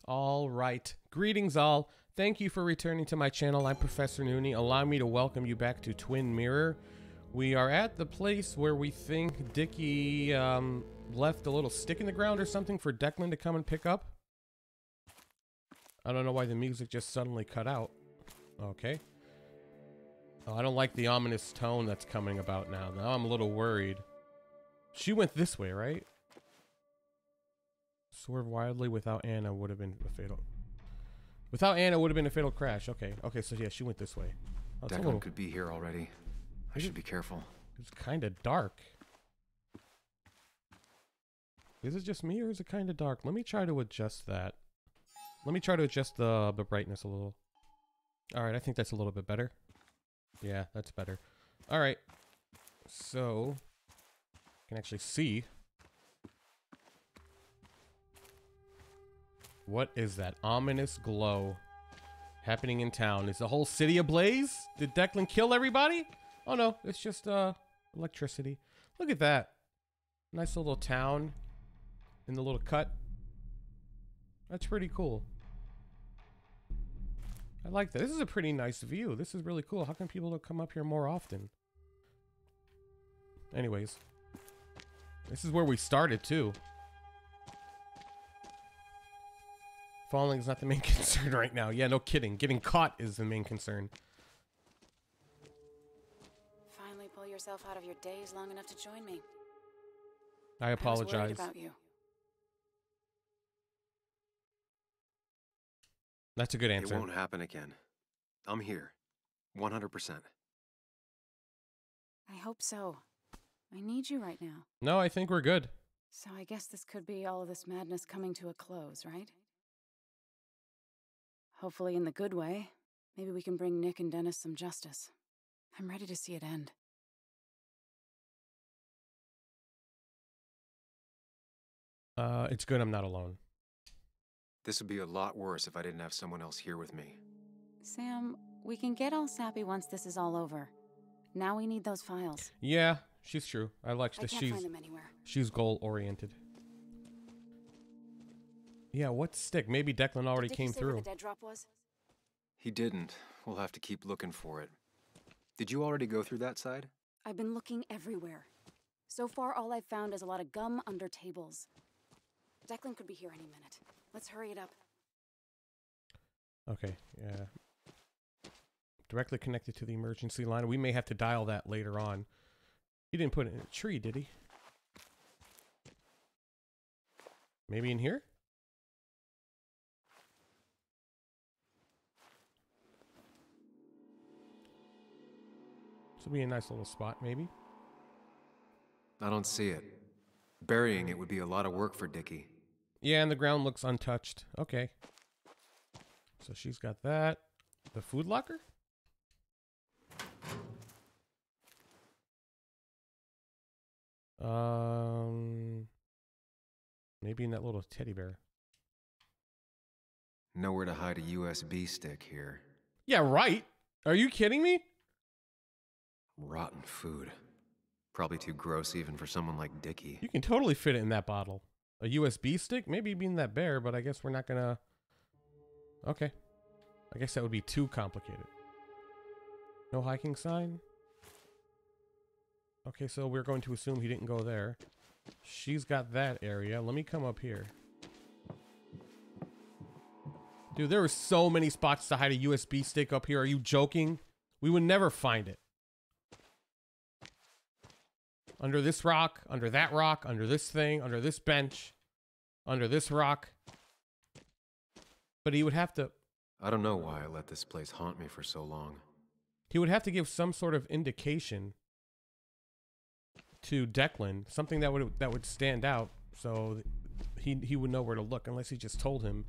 All right. Greetings all. Thank you for returning to my channel. I'm Professor Noonie. Allow me to welcome you back to Twin Mirror. We are at the place where we think Dickie left a little stick in the ground or something for Declan to come and pick up. I don't know why the music just suddenly cut out. Okay. Oh, I don't like the ominous tone that's coming about now. Now I'm a little worried. She went this way, right? Swerve wildly without Anna would have been a fatal... Without Anna would have been a fatal crash. Okay. Okay, so yeah, she went this way. Oh, Declan could be here already. I should be careful. It's kind of dark. Is it just me or is it kind of dark? Let me try to adjust that. Let me try to adjust the brightness a little. Alright, I think that's a little bit better. Yeah, that's better. Alright. So, I can actually see. What is that ominous glow happening in town? Is the whole city ablaze? Did Declan kill everybody? Oh no, it's just electricity. Look at that. Nice little town in the little cut. That's pretty cool. I like that. This is a pretty nice view. This is really cool. How come people don't come up here more often? Anyways. This is where we started too. Falling is not the main concern right now. Yeah, no kidding. Getting caught is the main concern. Finally pull yourself out of your daze long enough to join me. I apologize. I was worried about you. That's a good answer. It won't happen again. I'm here. 100%. I hope so. I need you right now. No, I think we're good. So I guess this could be all of this madness coming to a close, right? Hopefully in the good way. Maybe we can bring Nick and Dennis some justice. I'm ready to see it end. It's good I'm not alone. This would be a lot worse if I didn't have someone else here with me. Sam, we can get all sappy once this is all over. Now we need those files. Yeah, she's true. I like that. I can't find them anywhere. She's goal oriented. Yeah, what stick? Maybe Declan already came through. Where the dead drop was? He didn't. We'll have to keep looking for it. Did you already go through that side? I've been looking everywhere. So far, all I've found is a lot of gum under tables. Declan could be here any minute. Let's hurry it up. Okay, yeah. Directly connected to the emergency line. We may have to dial that later on. He didn't put it in a tree, did he? Maybe in here? This will be a nice little spot, maybe. I don't see it. Burying it would be a lot of work for Dickie. Yeah, and the ground looks untouched. Okay. So she's got that. The food locker? Maybe in that little teddy bear. Nowhere to hide a USB stick here. Yeah, right. Are you kidding me? Rotten food. Probably too gross even for someone like Dickie. You can totally fit it in that bottle. A USB stick? Maybe being that bear, but I guess we're not gonna... Okay. I guess that would be too complicated. No hiking sign? Okay, so we're going to assume he didn't go there. She's got that area. Let me come up here. Dude, there were so many spots to hide a USB stick up here. Are you joking? We would never find it. Under this rock, under that rock, under this thing, under this bench, under this rock. But he would have to... I don't know why I let this place haunt me for so long. He would have to give some sort of indication to Declan, something that would stand out, so he would know where to look, unless he just told him,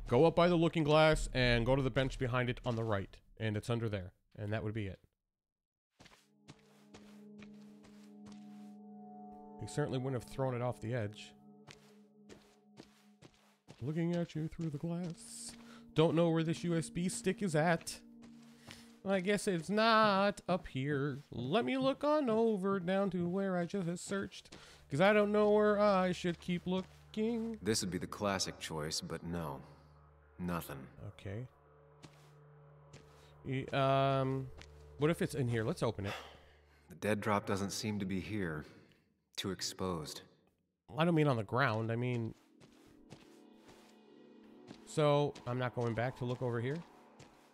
go up by the looking glass and go to the bench behind it on the right, and it's under there, and that would be it. He certainly wouldn't have thrown it off the edge. Looking at you through the glass. Don't know where this USB stick is at. I guess it's not up here. Let me look on over down to where I just searched. Because I don't know where I should keep looking. This would be the classic choice, but no. Nothing. Okay. What if it's in here? Let's open it. The dead drop doesn't seem to be here. Too exposed. I don't mean on the ground. I mean... So, I'm not going back to look over here?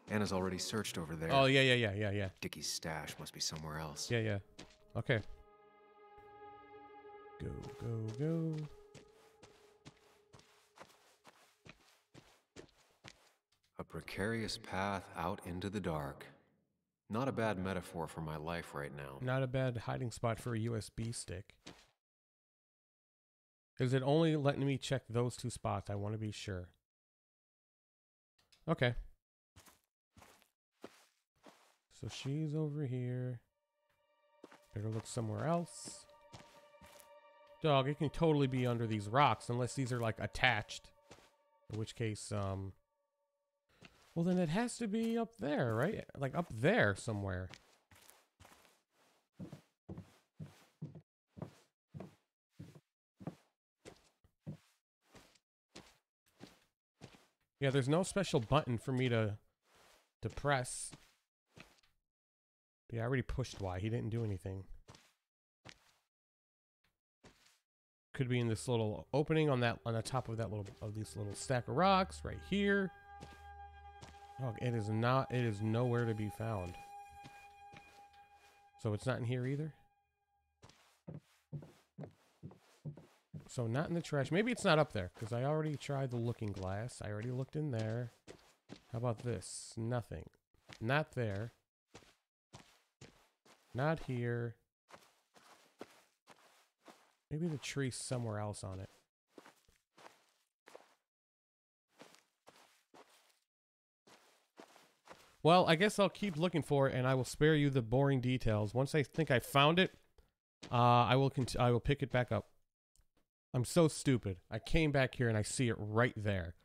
Anna's already searched over there. Oh, yeah. Dickie's stash must be somewhere else. Yeah. Okay. Go. A precarious path out into the dark. Not a bad metaphor for my life right now. Not a bad hiding spot for a USB stick. Is it only letting me check those two spots? I want to be sure. Okay. So she's over here. Better look somewhere else. Dog, it can totally be under these rocks unless these are like attached. In which case, well then it has to be up there, right? Like up there somewhere. Yeah, there's no special button for me to press. Yeah, I already pushed Y. He didn't do anything. Could be in this little opening on the top of this little stack of rocks right here. Oh, it is nowhere to be found. So it's not in here either. So not in the trash. Maybe it's not up there because I already tried the looking glass. I already looked in there. How about this? Nothing. Not there. Not here. Maybe the tree's somewhere else on it. Well, I guess I'll keep looking for it, and I will spare you the boring details. Once I think I found it, I will pick it back up. I'm so stupid. I came back here and I see it right there.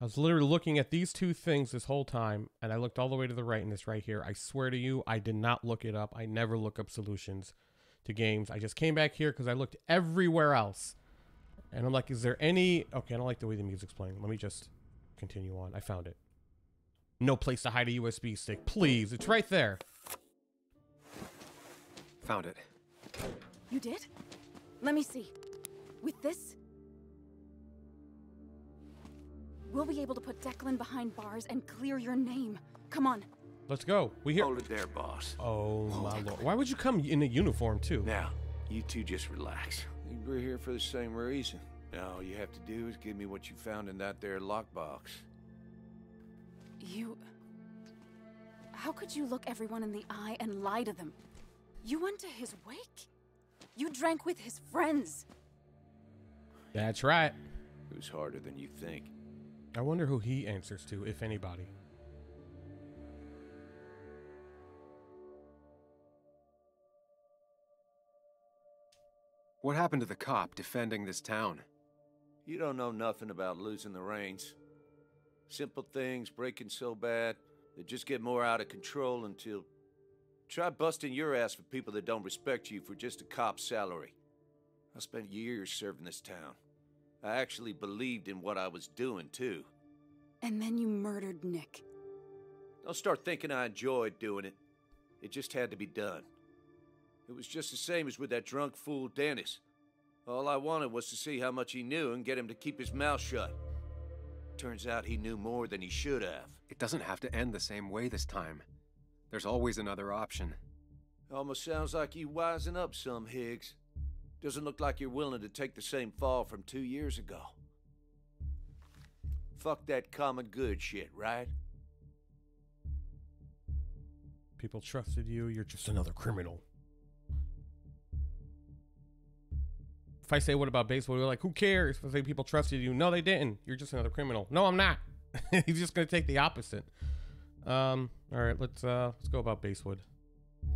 I was literally looking at these two things this whole time, and I looked all the way to the right, and it's right here. I swear to you, I did not look it up. I never look up solutions to games. I just came back here because I looked everywhere else. And I'm like, is there any... Okay, I don't like the way the music's playing. Let me just continue on. I found it. No place to hide a USB stick. Please, it's right there. Found it. You did? Let me see. With this, we'll be able to put Declan behind bars and clear your name. Come on. Let's go. We hear... Hold it there, boss. Oh, my lord. Why would you come in a uniform, too? Now, you two just relax. We're here for the same reason. Now, all you have to do is give me what you found in that there lockbox. You... How could you look everyone in the eye and lie to them? You went to his wake. You drank with his friends. That's right. It was harder than you think. I wonder who he answers to, if anybody. What happened to the cop defending this town? You don't know nothing about losing the reins. Simple things breaking so bad, they just get more out of control until... Try busting your ass for people that don't respect you for just a cop's salary. I spent years serving this town. I actually believed in what I was doing, too. And then you murdered Nick. Don't start thinking I enjoyed doing it. It just had to be done. It was just the same as with that drunk fool Dennis. All I wanted was to see how much he knew and get him to keep his mouth shut. Turns out he knew more than he should have. It doesn't have to end the same way this time. There's always another option. Almost sounds like you wising up some, Higgs. Doesn't look like you're willing to take the same fall from 2 years ago. Fuck that common good shit, right? People trusted you, you're just another criminal. If I say, what about baseball? You're like, who cares? If I say people trusted you, no, they didn't. You're just another criminal. No, I'm not. He's just gonna take the opposite. All right, let's go about Basewood.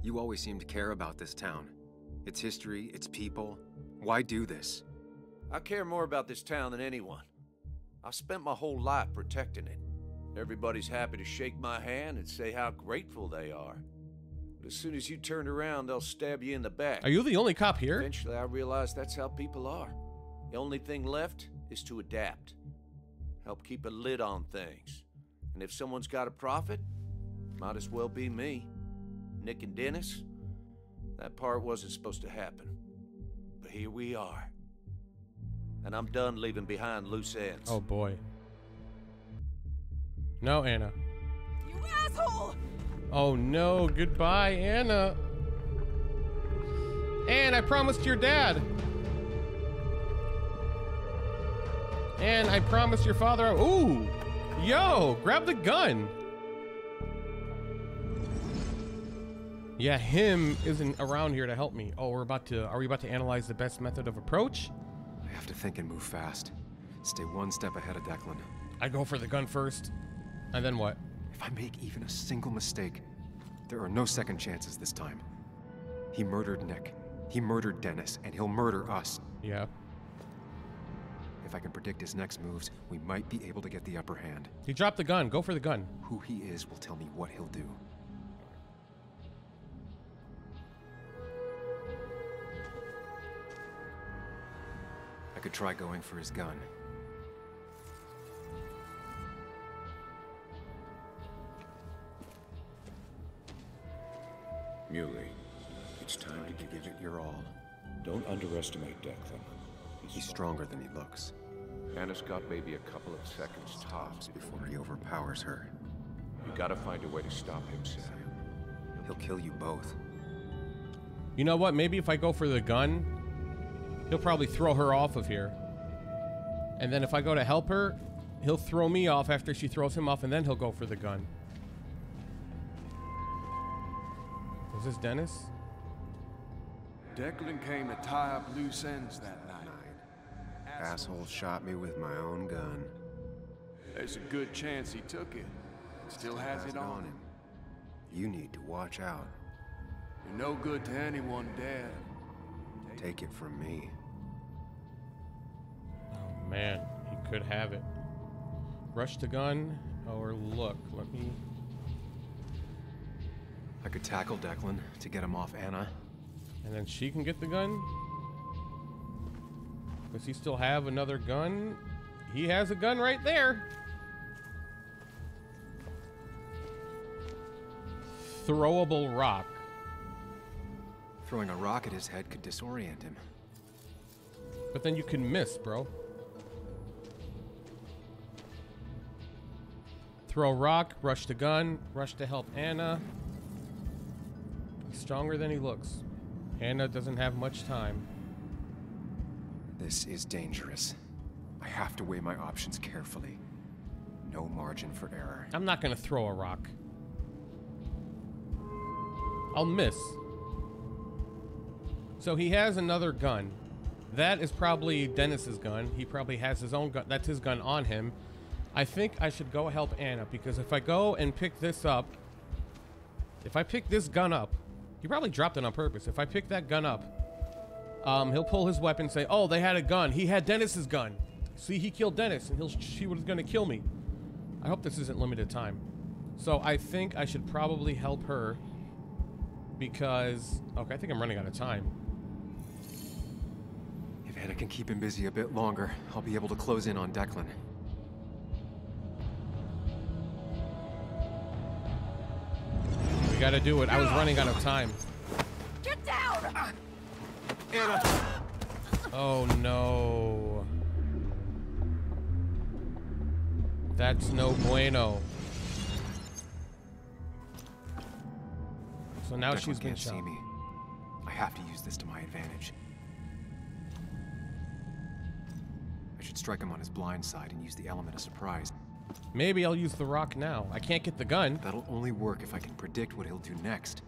You always seem to care about this town. Its history, its people. Why do this? I care more about this town than anyone. I've spent my whole life protecting it. Everybody's happy to shake my hand and say how grateful they are. But as soon as you turn around, they'll stab you in the back. Are you the only cop here? Eventually, I realized that's how people are. The only thing left is to adapt. help keep a lid on things. And if someone's got a profit, might as well be me. Nick and Dennis, that part wasn't supposed to happen. But here we are. And I'm done leaving behind loose ends. Oh boy. No, Anna. You asshole! Oh no, goodbye, Anna. And I promised your dad. And I promised your father. Ooh, yo, grab the gun. Yeah, him isn't around here to help me. Oh, are we about to analyze the best method of approach? I have to think and move fast. Stay one step ahead of Declan. I go for the gun first. And then what? If I make even a single mistake, there are no second chances this time. He murdered Nick. He murdered Dennis, and he'll murder us. Yeah. If I can predict his next moves, we might be able to get the upper hand. He dropped the gun. Go for the gun. Who he is will tell me what he'll do. I could try going for his gun. Muley, it's time to give it your all. Don't underestimate Declan. He's stronger than he looks. Anna's got maybe a couple of seconds tops Before he overpowers her, you gotta find a way to stop him, Sam. he'll kill you both. You know what? Maybe if I go for the gun, he'll probably throw her off of here. And then if I go to help her, he'll throw me off after she throws him off, and then he'll go for the gun. Is this Dennis? Declan came to tie up loose ends that night. Asshole shot me with my own gun. There's a good chance he took it. Still has it on him. You need to watch out. You're no good to anyone dead. Take it from me. Oh man, he could have it. Rush the gun, or look, let me... I could tackle Declan to get him off Anna. And then she can get the gun? Does he still have another gun? He has a gun right there. Throwable rock. Throwing a rock at his head could disorient him. But then you can miss, bro. Throw rock, rush the gun, rush to help Anna. He's stronger than he looks. Anna doesn't have much time. This is dangerous. I have to weigh my options carefully. No margin for error. I'm not gonna throw a rock. I'll miss. So he has another gun. That is probably Dennis's gun. He probably has his own gun. That's his gun on him. I think I should go help Anna, because if I go and pick this up, if I pick this gun up, he probably dropped it on purpose. If I pick that gun up, he'll pull his weapon and say, oh, they had a gun. He had Dennis's gun. See, he killed Dennis, and she was going to kill me. I hope this isn't limited time. So I think I should probably help her because... Okay, I think I'm running out of time. If Anna can keep him busy a bit longer, I'll be able to close in on Declan. We gotta do it. I was running out of time. Get down! Anna! Oh no. That's no bueno. So now Declan she's been can't shot. see me. I have to use this to my advantage. I should strike him on his blind side and use the element of surprise. Maybe I'll use the rock now. I can't get the gun. That'll only work if I can predict what he'll do next.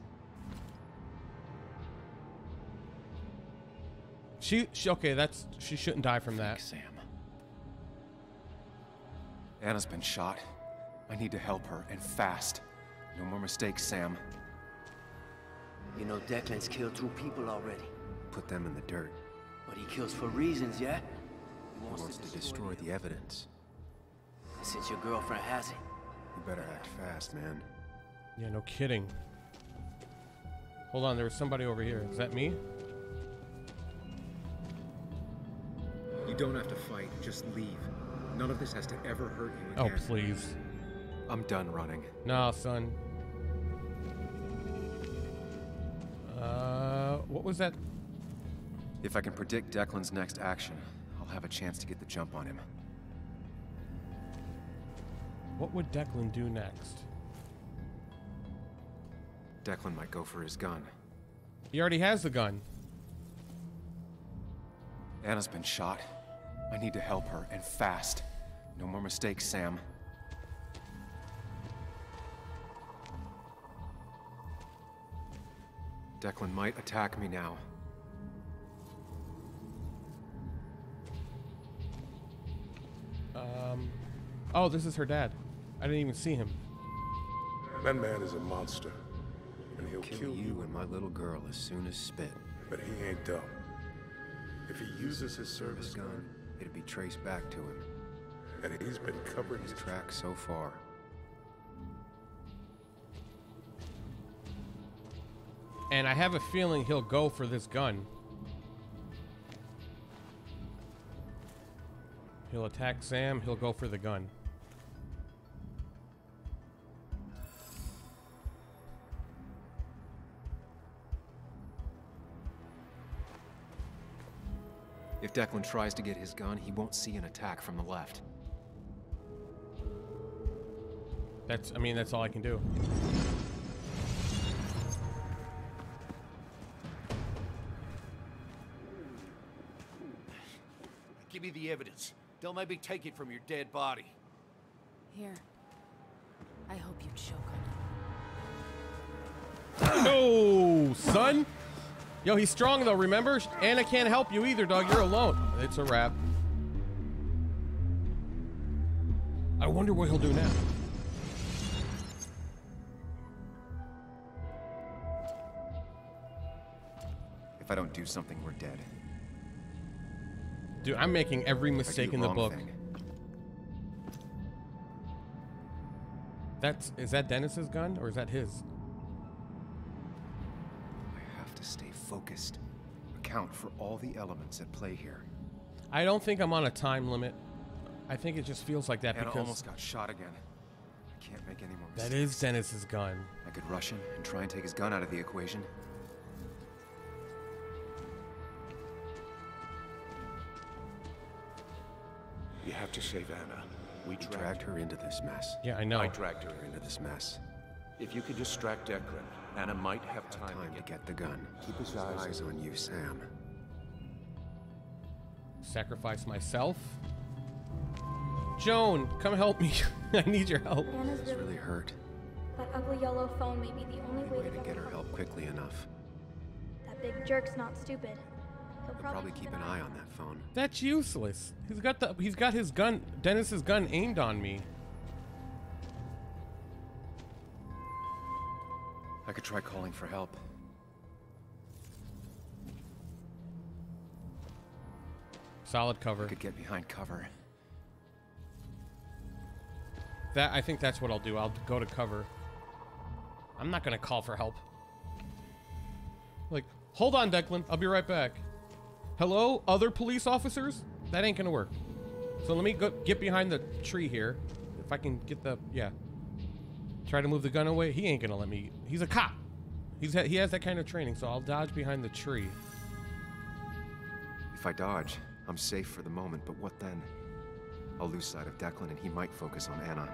Okay, she shouldn't die from that. Sam. Anna's been shot. I need to help her, and fast. No more mistakes, Sam. You know Declan's killed 2 people already. Put them in the dirt. But he kills for reasons, yeah? He wants to destroy the evidence. Since your girlfriend has it. You better act fast, man. Yeah, no kidding. Hold on, there was somebody over here. Is that me? You don't have to fight, just leave. None of this has to ever hurt you Oh, again. please. I'm done running. No, son. What was that? If I can predict Declan's next action, I'll have a chance to get the jump on him. What would Declan do next? Declan might go for his gun. He already has the gun. Anna's been shot. I need to help her, and fast. No more mistakes, Sam. Declan might attack me now. Oh, this is her dad. I didn't even see him. That man is a monster, and he'll Kill you and my little girl as soon as spit. but he ain't dumb. If he uses his service His gun, gun, it'll be traced back to him. and he's been covering His his track so far. And I have a feeling he'll go for this gun. He'll attack Sam, he'll go for the gun. If Declan tries to get his gun, he won't see an attack from the left. That's, I mean, that's all I can do. Give me the evidence. Don't make me take it from your dead body. Here. I hope you choke on it. No, son. Yo, he's strong though, remember? Anna can't help you either, dog. You're alone. It's a wrap. I wonder what he'll do now. If I don't do something, we're dead. Dude, I'm making every I do mistake in the wrong book. thing. Is that Dennis's gun or is that his? I have to stay focused. Account for all the elements at play here. I don't think I'm on a time limit. I think it just feels like that Anna because almost got shot again. I can't make any more mistakes. that is Dennis's gun. I could rush him and try and take his gun out of the equation. You have to save Anna. We dragged her into this mess. Yeah, I know. I dragged her Her in. into this mess. If you could distract Declan, Anna might have time Time to to get the gun. Keep his eyes on you, Sam. Sacrifice myself. Joan, come help me. I need your help. Anna's It's really hurt. That ugly yellow phone may be the only way Way to to get her help quickly enough. That big jerk's not stupid. He'll We'll probably keep an eye on that phone. That's useless. He's got his gun, Dennis's gun aimed on me. I could try calling for help. Solid cover. I could get behind cover. I think that's what I'll do. I'll go to cover. I'm not gonna call for help. Like, hold on, Declan. I'll be right back. Hello, other police officers? That ain't gonna work. So let me go get behind the tree here. If I can get the, yeah. Try to move the gun away. He ain't gonna let me. He's a cop. He has that kind of training, so I'll dodge behind the tree. If I dodge, I'm safe for the moment, but what then? I'll lose sight of Declan and he might focus on Anna.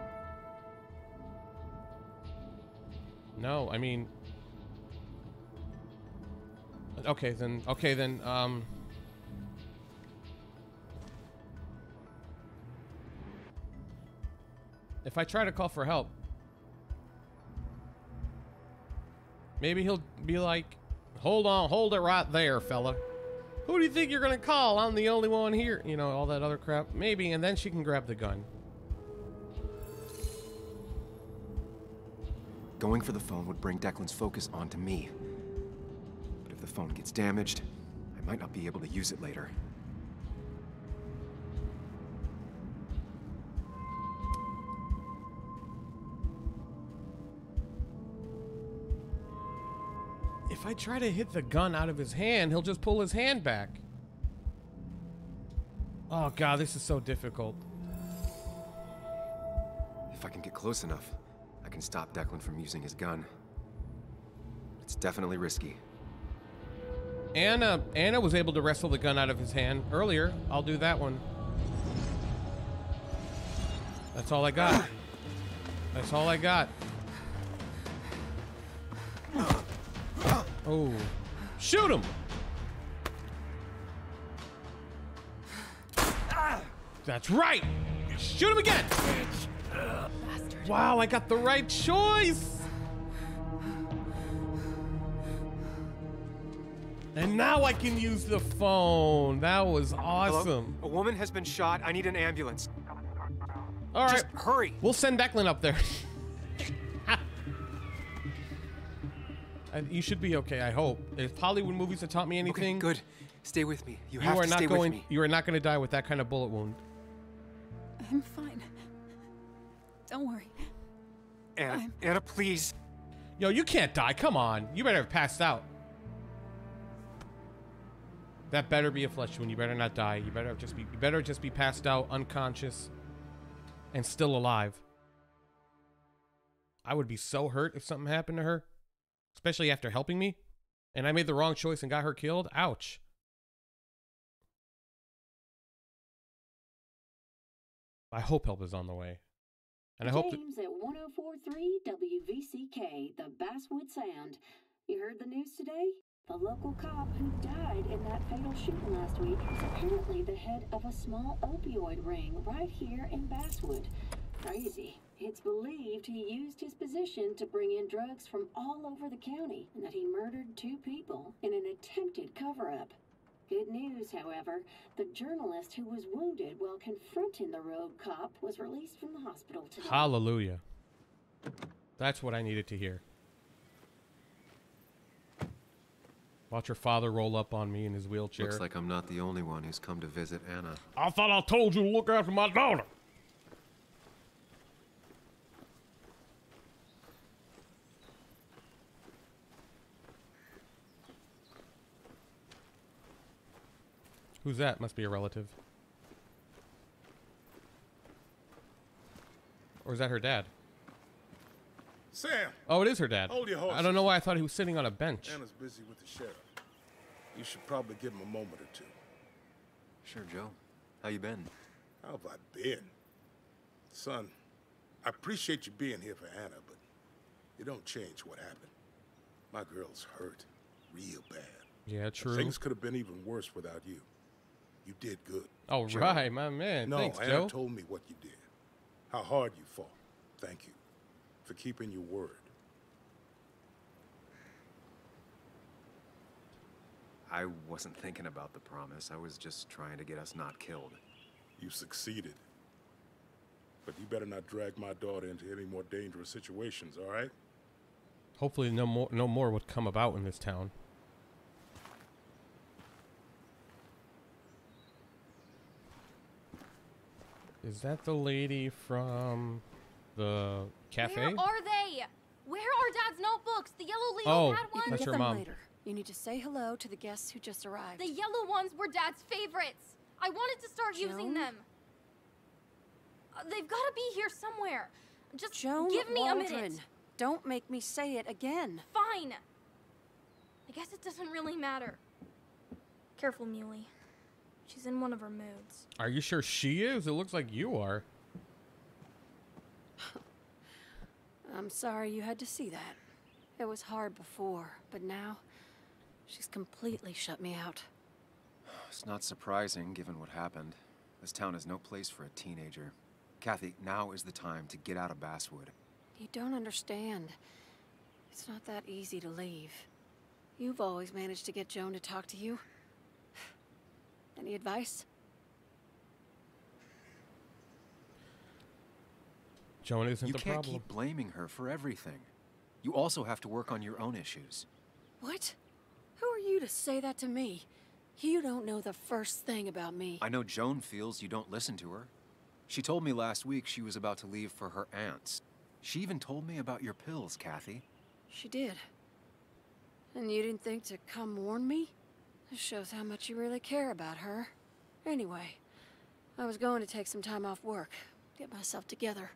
No, I mean... Okay, then, if I try to call for help, maybe he'll be like, hold it right there, fella. Who do you think you're gonna call? I'm the only one here. You know, all that other crap. Maybe, and then she can grab the gun. Going for the phone would bring Declan's focus onto me. But if the phone gets damaged, I might not be able to use it later. If I try to hit the gun out of his hand, he'll just pull his hand back. Oh god, this is so difficult. I can get close enough, I can stop Declan from using his gun. It's definitely risky. Anna was able to wrestle the gun out of his hand earlier. I'll do that one. That's all I got. That's all I got. Oh. Shoot him! That's right! Shoot him again! Bastard. Wow, I got the right choice! And now I can use the phone. That was awesome. Hello? A woman has been shot. I need an ambulance. All right. Just hurry. We'll send Declan up there. You should be okay, I hope. If Hollywood movies have taught me anything, Okay, good. Stay with me. You you have are to not stay with going. me. You are not going to die with that kind of bullet wound. I'm fine. Don't worry. Anna, please. Yo, you can't die. Come on. You better have passed out. That better be a flesh wound. You better not die. You better just be passed out, unconscious, and still alive. I would be so hurt if something happened to her, especially after helping me, and I made the wrong choice and got her killed. Ouch. I hope help is on the way. And I hope that James at 104.3 WVCK, the Basswood Sound. You heard the news today? The local cop who died in that fatal shooting last week was apparently the head of a small opioid ring right here in Basswood. Crazy. It's believed he used his position to bring in drugs from all over the county and that he murdered 2 people in an attempted cover-up. Good news, however, the journalist who was wounded while confronting the rogue cop was released from the hospital today. hallelujah. That's what I needed to hear. Watch your father roll up on me in his wheelchair. Looks like I'm not the only one who's come to visit Anna. I thought I told you to look after my daughter. Who's that? Must be a relative. Or is that her dad? Sam! Oh, it is her dad. Hold your I horses. don't know why I thought he was sitting on a bench. Anna's busy with the sheriff. You should probably give him a moment or two. Sure, Joe. How you been? How have I been? Son, I appreciate you being here for Anna, but you don't change what happened. My girl's hurt real bad. Yeah, true. Things could have been even worse without you. You did good. Oh, Joe. right, my man. No, Thanks, Anna Joe. told me what you did. How hard you fought. Thank you for keeping your word. I wasn't thinking about the promise. I was just trying to get us not killed. You succeeded. But you better not drag my daughter into any more dangerous situations, all right? Hopefully no more would come about in this town. Is that the lady from the cafe? Where are they? Where are Dad's notebooks? The yellow lady Oh, had one. that's Get your them mom. later. You need to say hello to the guests who just arrived. The yellow ones were Dad's favorites. I wanted to start using Joan? them. They've got to be here somewhere. Just Joan give me Waldron. a minute. Don't make me say it again. Fine. I guess it doesn't really matter. Careful, Muley. She's in one of her moods. Are you sure she is? It looks like you are. I'm sorry you had to see that. It was hard before, but now she's completely shut me out. It's not surprising, given what happened. This town is no place for a teenager. Kathy, now is the time to get out of Basswood. You don't understand. It's not that easy to leave. You've always managed to get Joan to talk to you. Any advice? Joan isn't You the can't problem. keep blaming her for everything. You also have to work on your own issues. What? Who are you to say that to me? You don't know the first thing about me. I know Joan feels you don't listen to her. She told me last week she was about to leave for her aunt's. She even told me about your pills, Kathy. She did. And you didn't think to come warn me? This shows how much you really care about her. Anyway, I was going to take some time off work, get myself together.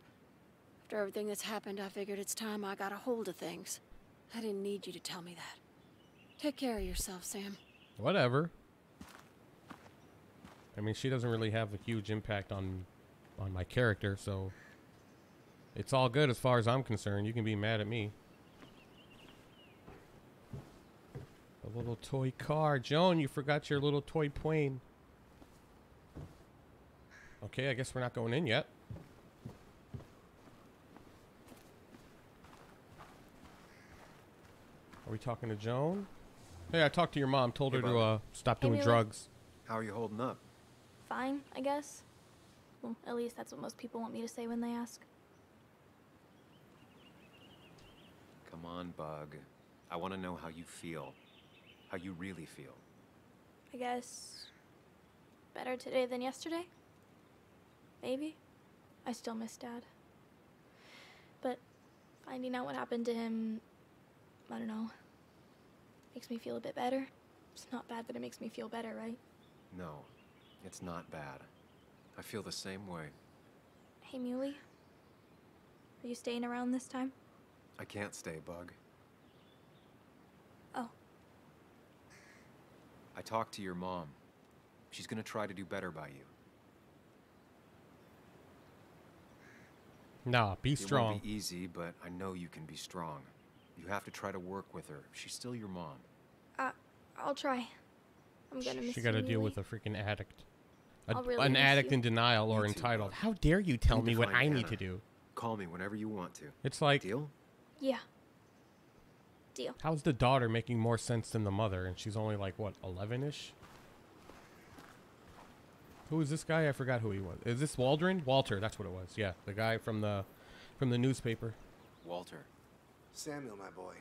After everything that's happened, I figured it's time I got a hold of things. I didn't need you to tell me that. Take care of yourself, Sam. Whatever. I mean, she doesn't really have a huge impact on my character, so it's all good as far as I'm concerned. You can be mad at me. A little toy car. Joan, you forgot your little toy plane. Okay, I guess we're not going in yet. Are we talking to Joan? Hey, I talked to your mom. Told her to stop doing drugs. How are you holding up? Fine, I guess. Well, at least that's what most people want me to say when they ask. Come on, Bug. I want to know how you feel. How you really feel. I guess better today than yesterday? Maybe. I still miss Dad. But finding out what happened to him, I don't know, makes me feel a bit better. It's not bad, but it makes me feel better, right? No, it's not bad. I feel the same way. Hey, Muley. Are you staying around this time? I can't stay, Bug. Oh. I talked to your mom. She's gonna try to do better by you. Nah, be strong. It won't be easy, but I know you can be strong. You have to try to work with her. She's still your mom. I'll try. I'm gonna miss She got to you, deal Muley. with a freaking addict. I'll really An miss addict you. in denial or You too, entitled. Bug. How dare you tell Need me to what find I need Anna. to do? Call me whenever you want to. It's like, Deal? Yeah. Deal. how's the daughter making more sense than the mother? And she's only like, what, 11-ish? Who is this guy? I forgot who he was. Is this Waldron? Walter, that's what it was. Yeah, the guy from the newspaper. Walter. Samuel, my boy.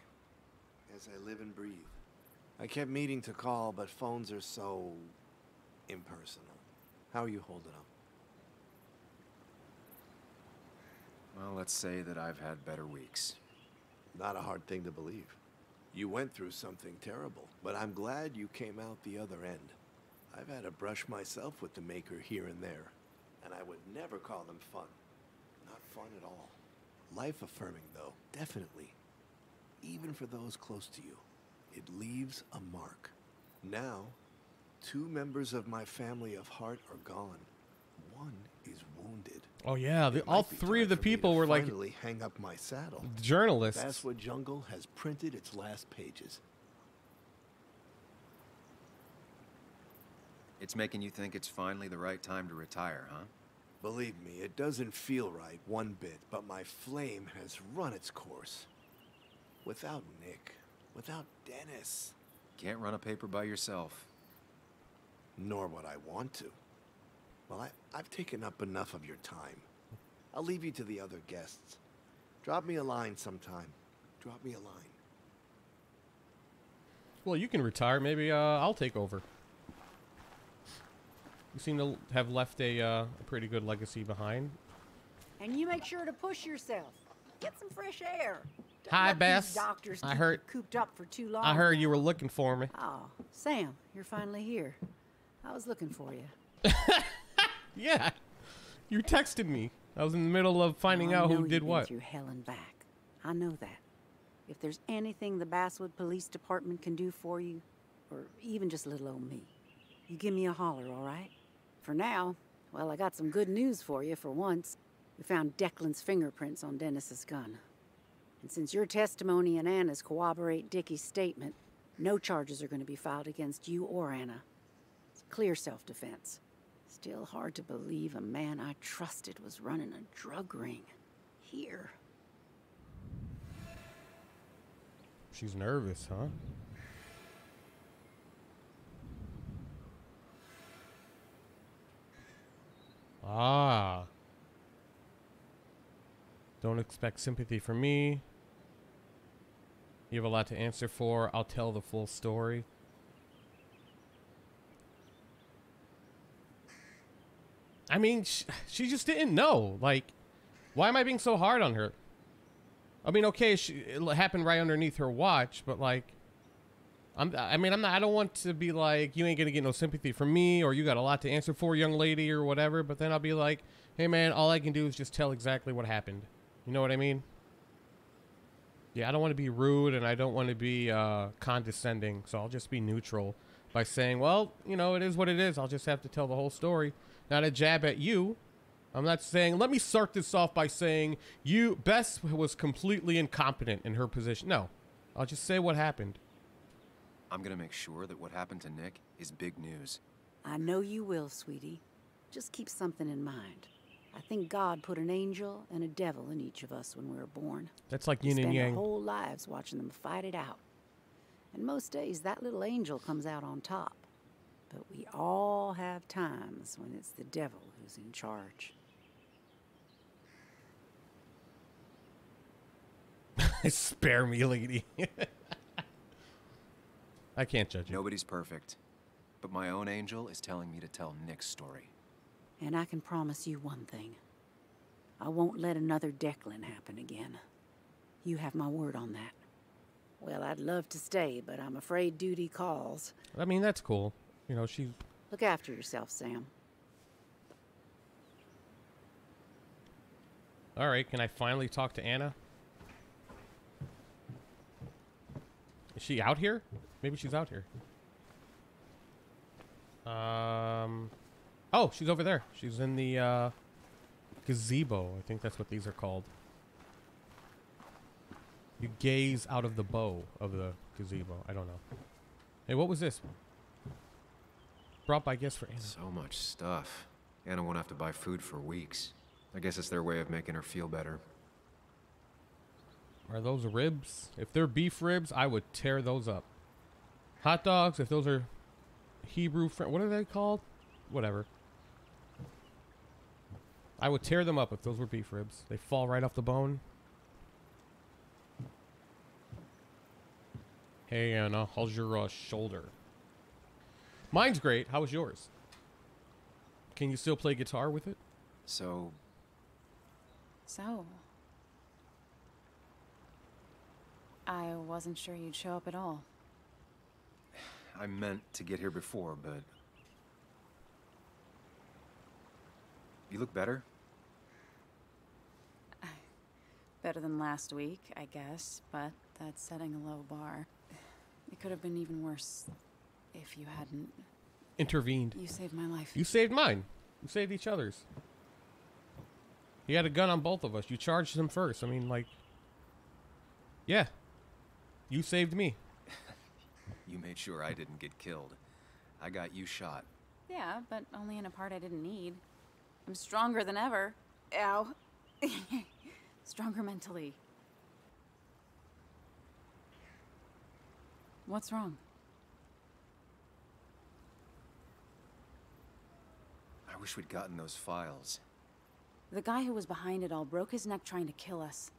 As I live and breathe. I kept meaning to call, but phones are so impersonal. How are you holding up? Well, let's say that I've had better weeks. Not a hard thing to believe. You went through something terrible, but I'm glad you came out the other end. I've had a brush myself with the Maker here and there, and I would never call them fun. Not fun at all. Life-affirming, though, definitely. Even for those close to you, it leaves a mark. Now, 2 members of my family of heart are gone. One is wounded. Oh yeah, all 3 of the people were like finally hang up my saddle. journalists. Basswood Jungle has printed its last pages. It's making you think it's finally the right time to retire, huh? Believe me, it doesn't feel right one bit, but my flame has run its course. Without Nick, without Dennis. Can't run a paper by yourself. Nor would I want to. Well, I've taken up enough of your time. I'll leave you to the other guests. Drop me a line sometime. Drop me a line. Well, you can retire. Maybe I'll take over. You seem to have left a pretty good legacy behind. And you make sure to push yourself. Get some fresh air. Don't Hi, let these Bess. doctors I keep heard- you cooped up for too long. I heard you were looking for me. Oh, Sam, you're finally here. I was looking for you. Yeah, you texted me. I was in the middle of finding out who did what. Through hell and back. I know that. If there's anything the Basswood Police Department can do for you, or even just little old me, you give me a holler, all right? For now, well, I got some good news for you for once. We found Declan's fingerprints on Dennis's gun. And since your testimony and Anna's corroborate Dickie's statement, no charges are going to be filed against you or Anna. It's clear self-defense. Still hard to believe a man I trusted was running a drug ring. Here. She's nervous, huh? Ah. Don't expect sympathy from me. You have a lot to answer for. I'll tell the full story. I mean, she just didn't know. Like, why am I being so hard on her? I mean, okay, it happened right underneath her watch, but like, I don't want to be like, you ain't gonna get no sympathy from me, or you got a lot to answer for, young lady, or whatever. But then I'll be like, hey man, all I can do is just tell exactly what happened. You know what I mean? Yeah, I don't want to be rude and I don't want to be condescending, so I'll just be neutral by saying, well, you know, it is what it is. I'll just have to tell the whole story. Not a jab at you. I'm not saying, let me start this off by saying Bess was completely incompetent in her position. No, I'll just say what happened. I'm gonna make sure that what happened to Nick is big news. I know you will, sweetie. Just keep something in mind. I think God put an angel and a devil in each of us when we were born. That's like We yin and spend yang. our whole lives watching them fight it out. And most days, that little angel comes out on top. But we all have times when it's the devil who's in charge. Spare me, lady. I can't judge you. Nobody's perfect. But my own angel is telling me to tell Nick's story. And I can promise you one thing. I won't let another Declan happen again. You have my word on that. Well, I'd love to stay, but I'm afraid duty calls. I mean, that's cool. You know, she... Look after yourself, Sam. All right, can I finally talk to Anna? Is she out here? Maybe she's out here. Oh, she's over there. She's in the gazebo. I think that's what these are called. You gaze out of the bow of the gazebo. I don't know. Hey, what was this? Brought by gifts for Anna. So much stuff. Anna won't have to buy food for weeks. I guess it's their way of making her feel better. Are those ribs? If they're beef ribs, I would tear those up. Hot dogs, if those are Hebrew, what are they called? Whatever. I would tear them up if those were beef ribs. They fall right off the bone. Hey, Anna, how's your shoulder? Mine's great. How was yours? Can you still play guitar with it? So... I wasn't sure you'd show up at all. I meant to get here before, but... You look better? Better than last week, I guess, but that's setting a low bar. It could have been even worse if you hadn't... Intervened. You saved my life. You saved mine. You saved each other's. He had a gun on both of us. You charged him first. I mean, like... Yeah. You saved me. You made sure I didn't get killed. I got you shot. Yeah, but only in a part I didn't need. I'm stronger than ever. Ow. Stronger mentally. What's wrong? I wish we'd gotten those files. The guy who was behind it all broke his neck trying to kill us.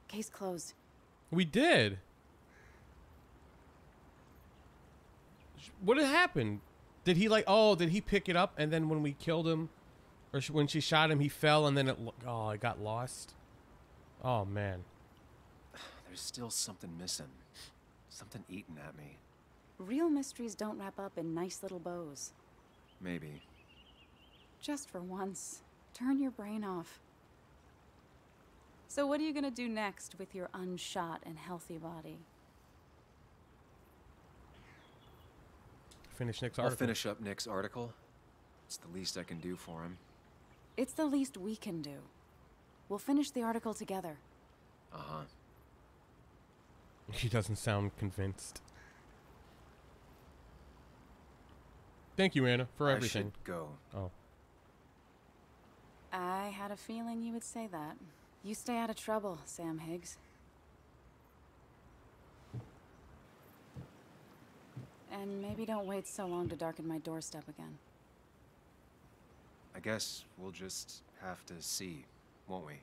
Case closed. We did. What had happened? Did he like, oh, did he pick it up and then when we killed him, or when she shot him, he fell and then it got lost? Oh, man. There's still something missing. Something eating at me. Real mysteries don't wrap up in nice little bows. Maybe. Just for once, turn your brain off. So what are you gonna do next with your unshot and healthy body? Finish Nick's article. I'll finish up Nick's article. It's the least I can do for him. It's the least we can do. We'll finish the article together. Uh-huh. He doesn't sound convinced. Thank you, Anna, for everything. I should go. Oh. I had a feeling you would say that. You stay out of trouble, Sam Higgs. And maybe don't wait so long to darken my doorstep again. I guess we'll just have to see, won't we?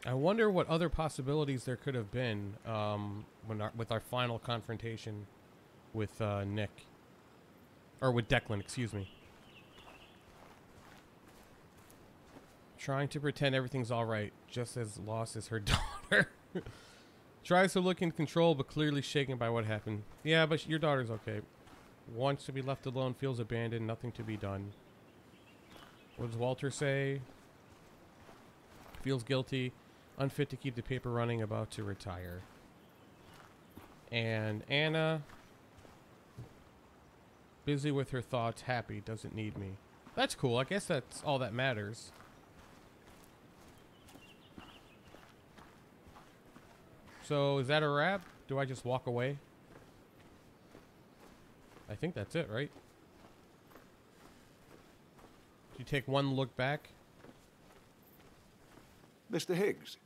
I wonder what other possibilities there could have been with our final confrontation with Nick. Or with Declan, excuse me. Trying to pretend everything's alright, just as lost as her daughter. Tries to look in control, but clearly shaken by what happened. Yeah, but your daughter's okay. Wants to be left alone, feels abandoned, nothing to be done. What does Walter say? Feels guilty, unfit to keep the paper running, about to retire. And Anna, busy with her thoughts, happy, doesn't need me. That's cool. I guess that's all that matters. So, is that a wrap? Do I just walk away? I think that's it, right? Do you take one look back? Mr. Higgs,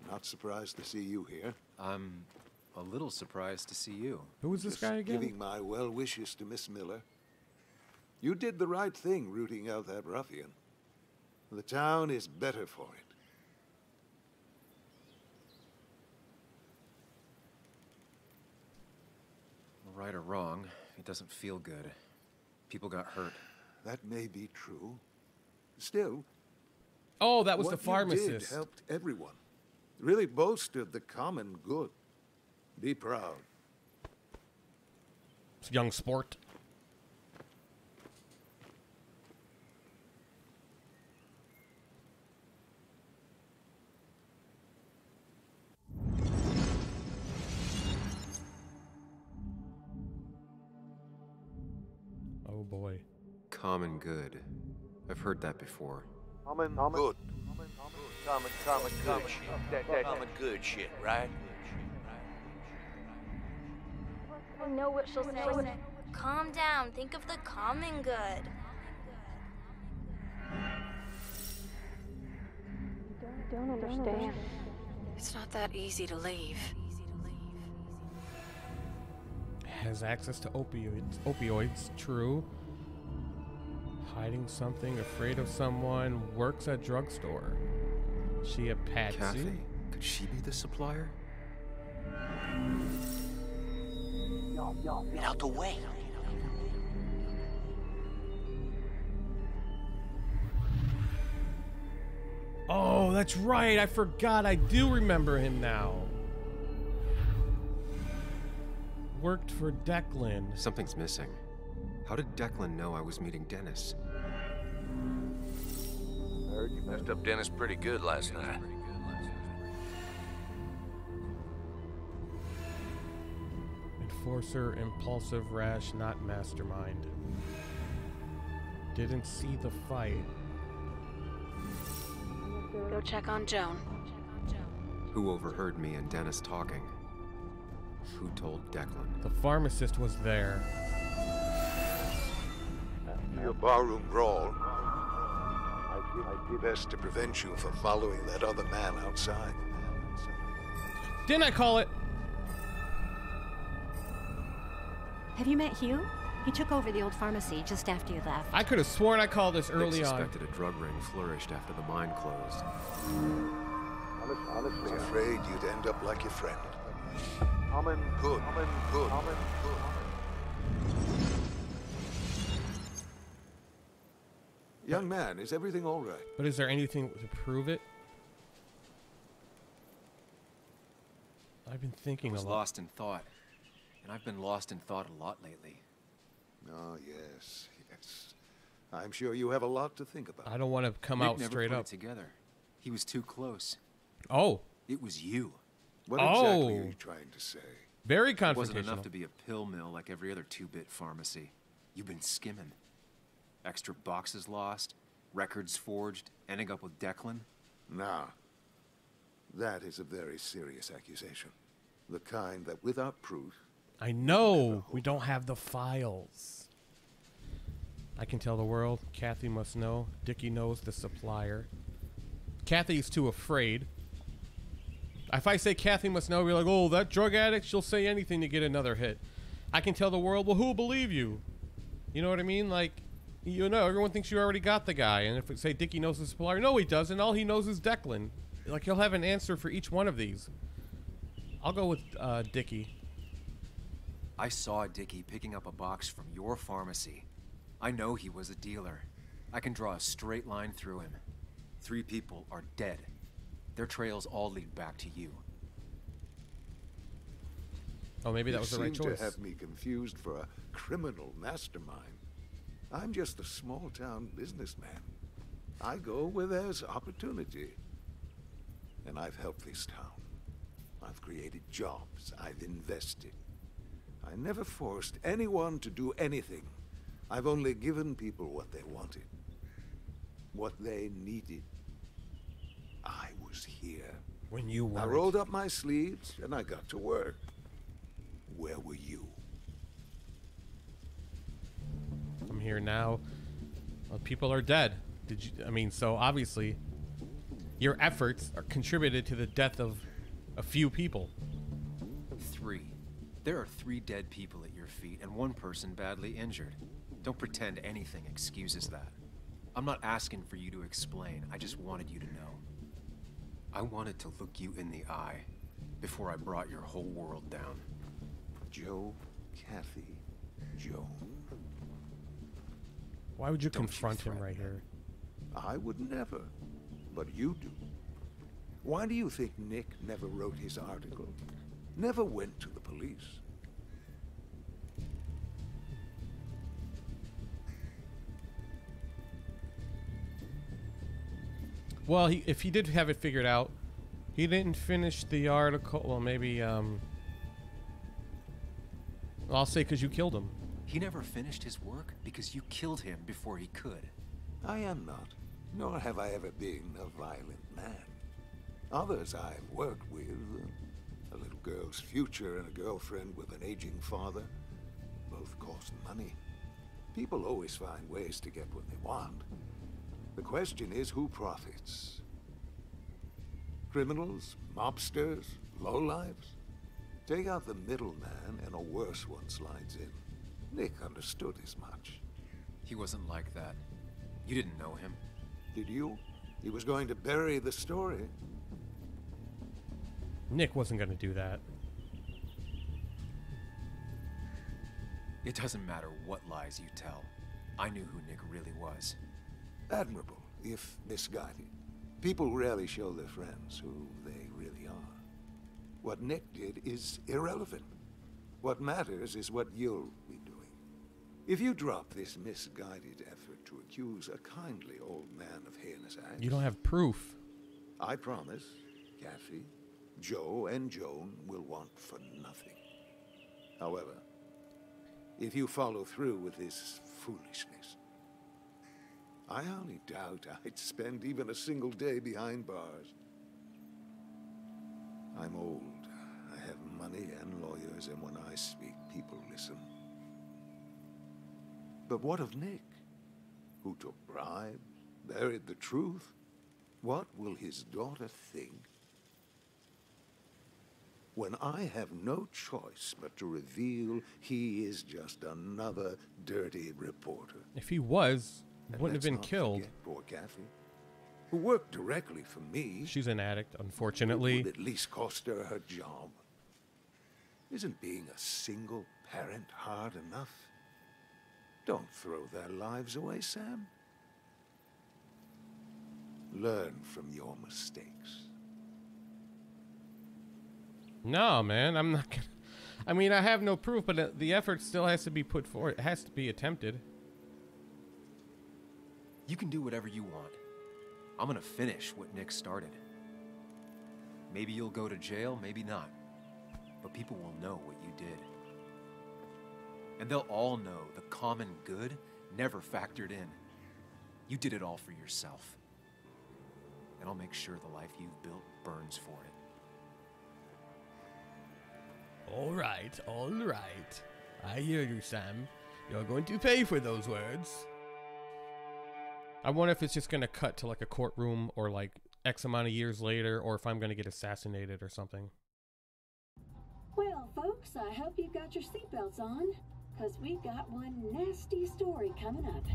not surprised to see you here. I'm a little surprised to see you. Who is this guy again? Giving my well wishes to Miss Miller. You did the right thing rooting out that ruffian. The town is better for it. Right or wrong, it doesn't feel good. People got hurt. That may be true. Still, oh, that was the what pharmacist. you did helped everyone. Really bolstered the common good. Be proud. Young sport. Oh boy. Common good. I've heard that before. Common good. Common good shit, right? I know what she'll say. Calm down. Think of the common good. Don't understand. It's not that easy to leave. Has access to opioids, true. Hiding something, afraid of someone, works at drugstore. She a patsy? Kathy, could she be the supplier? Get out the way. Oh, that's right. I forgot. I do remember him now. Worked for Declan. Something's missing. How did Declan know I was meeting Dennis? I heard you messed up Dennis pretty good last night. Enforcer, impulsive, rash, not mastermind. Didn't see the fight. Go check on Joan. Who overheard me and Dennis talking? Who told Declan? The pharmacist was there. Your barroom brawl. I did best to prevent you from following that other man outside. Didn't I call it? Have you met Hugh? He took over the old pharmacy just after you left. I could have sworn I called this early They on. suspected a drug ring flourished after the mine closed. Honestly, afraid you'd end up like your friend. Good. Good. Young man, is everything all right? But is there anything to prove it? I've been thinking I was a lot. lost in thought. And I've been lost in thought a lot lately. Oh, yes. I'm sure you have a lot to think about. I don't want to come Nick out never straight put up. it together. He was too close. Oh. It was you. What exactly are you trying to say? Very It confrontational. wasn't enough to be a pill mill like every other two-bit pharmacy. You've been skimming. Extra boxes lost, records forged, ending up with Declan. Now, that is a very serious accusation. The kind that, without proof... I know. We don't have the files. I can tell the world. Kathy must know. Dickie knows the supplier. Kathy's too afraid. If I say Kathy must know, we're like, oh, that drug addict, she'll say anything to get another hit. I can tell the world, well, who'll believe you? You know what I mean? Like, you know, everyone thinks you already got the guy. And if we say Dickie knows the supplier, no, he doesn't. All he knows is Declan. Like, he'll have an answer for each one of these. I'll go with Dickie. I saw Dickie picking up a box from your pharmacy. I know he was a dealer. I can draw a straight line through him. 3 people are dead. Their trails all lead back to you. Oh, maybe that was the right You seem choice. to have me confused for a criminal mastermind. I'm just a small-town businessman. I go where there's opportunity. And I've helped this town. I've created jobs. I've invested. I never forced anyone to do anything. I've only given people what they wanted. What they needed. I was here. When you were. I rolled up my sleeves and I got to work. Where were you? I'm here now. People are dead. Did you? I mean, so obviously, your efforts are contributed to the death of a few people. 3. There are 3 dead people at your feet and 1 person badly injured. Don't pretend anything excuses that. I'm not asking for you to explain. I just wanted you to know. I wanted to look you in the eye before I brought your whole world down. Joe, Kathy, Joan. Why would you confront him right here? I would never, but you do. Why do you think Nick never wrote his article? Never went to the police? Well, if he did have it figured out, he didn't finish the article. Well, maybe, I'll say because you killed him. He never finished his work because you killed him before he could. I am not, nor have I ever been a violent man. Others I've worked with, a little girl's future and a girlfriend with an aging father, both cost money. People always find ways to get what they want. The question is, who profits? Criminals? Mobsters? Lowlifes? Take out the middleman and a worse one slides in. Nick understood as much. He wasn't like that. You didn't know him. Did you? He was going to bury the story. Nick wasn't going to do that. It doesn't matter what lies you tell. I knew who Nick really was. Admirable, if misguided. People rarely show their friends who they really are. What Nick did is irrelevant. What matters is what you'll be doing. If you drop this misguided effort to accuse a kindly old man of heinous acts... You don't have proof. I promise, Kathy, Joe, and Joan will want for nothing. However, if you follow through with this foolishness, I only doubt I'd spend even a single day behind bars. I'm old. I have money and lawyers, and when I speak, people listen. But what of Nick? Who took bribes, buried the truth? What will his daughter think when I have no choice but to reveal he is just another dirty reporter? If he was, wouldn't have been killed. Poor Kathy, who worked directly for me. She's an addict, unfortunately. It would at least cost her her job. Isn't being a single parent hard enough? Don't throw their lives away, Sam. Learn from your mistakes. No, man, I'm not gonna... I mean, I have no proof, but the effort still has to be put forward. It has to be attempted. You can do whatever you want. I'm gonna finish what Nick started. Maybe you'll go to jail, maybe not. But people will know what you did. And they'll all know the common good never factored in. You did it all for yourself. And I'll make sure the life you've built burns for it. All right. I hear you, Sam. You're going to pay for those words. I wonder if it's just going to cut to like a courtroom or like X amount of years later, or if I'm going to get assassinated or something. Well, folks, I hope you've got your seatbelts on, because we've got one nasty story coming up.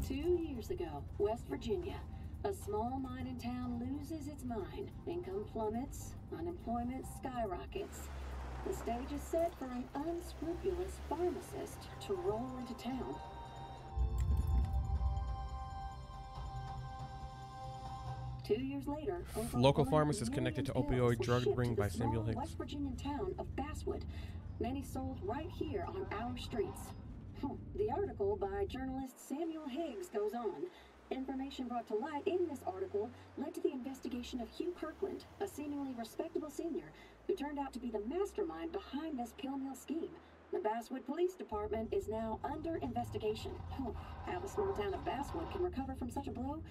2 years ago, West Virginia, a small mining town loses its mind. Income plummets, unemployment skyrockets. The stage is set for an unscrupulous pharmacist to roll into town. Two years later, local pharmacist connected to opioid drug ring by Samuel Hicks. West Virginian town of Basswood. Many sold right here on our streets. The article by journalist Samuel Higgs goes on. Information brought to light in this article led to the investigation of Hugh Kirkland, a seemingly respectable senior who turned out to be the mastermind behind this pill mill scheme. The Basswood Police Department is now under investigation. How the small town of Basswood can recover from such a blow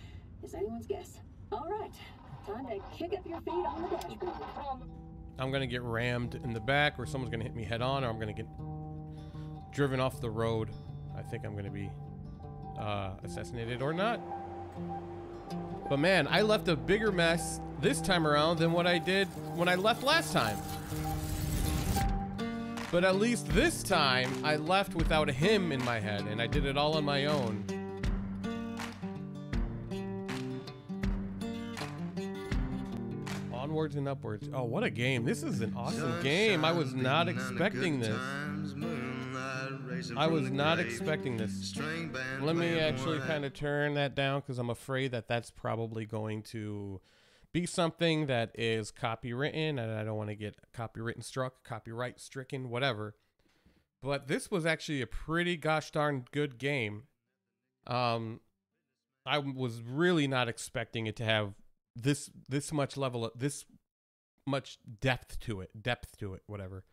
is anyone's guess. All right, time to kick up your feet on the dashboard. I'm gonna get rammed in the back, or someone's gonna hit me head on, or I'm gonna get driven off the road. I think I'm gonna be assassinated or not. But man, I left a bigger mess this time around than what I did when I left last time. But at least this time, I left without him in my head, and I did it all on my own. Onwards and upwards. Oh, what a game. This is an awesome game. I was not expecting this. I was not expecting this. Let me actually kind of turn that down because I'm afraid that that's probably going to be something that is copywritten, and I don't want to get copyright stricken, whatever. But this was actually a pretty gosh darn good game. I was really not expecting it to have this much depth to it, whatever.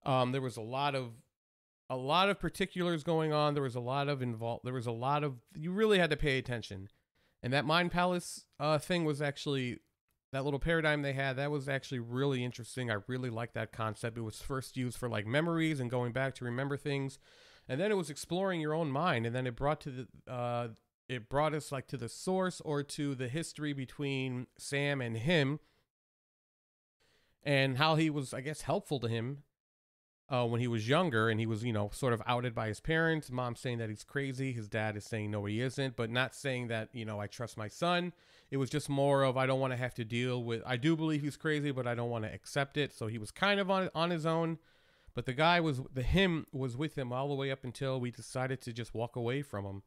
There was a lot of particulars going on. There was a lot of you really had to pay attention. And that Mind Palace thing was actually, that little paradigm they had, that was actually really interesting. I really liked that concept. It was first used for like memories and going back to remember things. And then it was exploring your own mind. And then it brought us like to the source, or to the history between Sam and him, and how he was, I guess, helpful to him when he was younger, and he was, you know, sort of outed by his parents. Mom saying that he's crazy. His dad is saying, no, he isn't, but not saying that, you know, I trust my son. It was just more of, I don't want to have to deal with, I do believe he's crazy, but I don't want to accept it. So he was kind of on his own, but the him was with him all the way up until we decided to just walk away from him.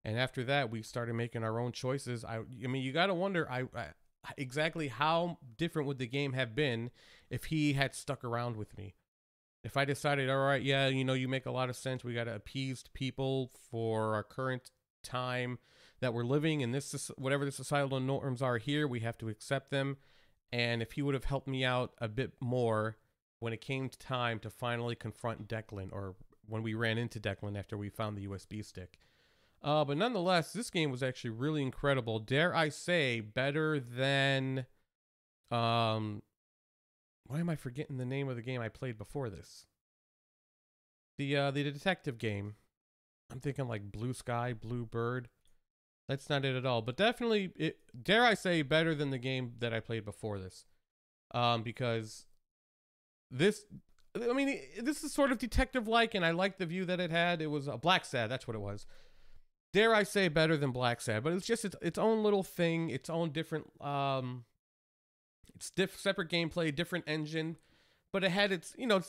And after that, we started making our own choices. I mean, you got to wonder exactly how different would the game have been if he had stuck around with me. If I decided, all right, yeah, you know, you make a lot of sense. We got to appease people for our current time that we're living in, this, whatever the societal norms are here, we have to accept them. And if he would have helped me out a bit more when it came time to finally confront Declan, or when we ran into Declan after we found the USB stick. But nonetheless, this game was actually really incredible. Dare I say, better than, why am I forgetting the name of the game I played before this? The detective game. I'm thinking like Blue Sky, Blue Bird. That's not it at all. But definitely, dare I say, better than the game that I played before this. Because this, I mean, this is sort of detective-like, and I liked the view that it had. It was a Black Sad, that's what it was. Dare I say better than Black Sad, but it's just its own little thing, its own different, separate gameplay, different engine, but it had its, you know,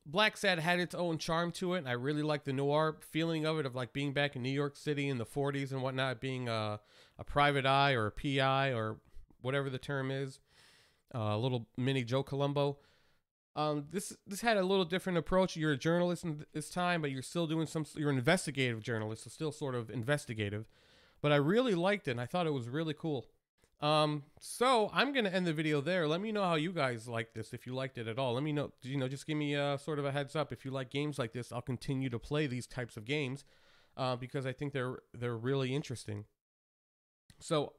Black Sad had its own charm to it, and I really liked the noir feeling of it, of like being back in New York City in the 40s and whatnot, being a private eye or a PI or whatever the term is, a little mini Joe Colombo. This had a little different approach. You're a journalist in this time, but you're still doing you're an investigative journalist, so still sort of investigative. But I really liked it, and I thought it was really cool. So I'm going to end the video there. Let me know how you guys like this, if you liked it at all. Let me know, you know, just give me sort of a heads up. If you like games like this, I'll continue to play these types of games, because I think they're really interesting. So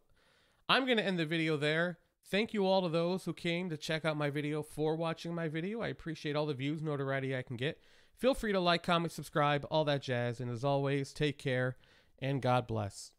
I'm going to end the video there. Thank you all to those who came to check out my video, for watching my video. I appreciate all the views, notoriety I can get. Feel free to like, comment, subscribe, all that jazz. And as always, take care and God bless.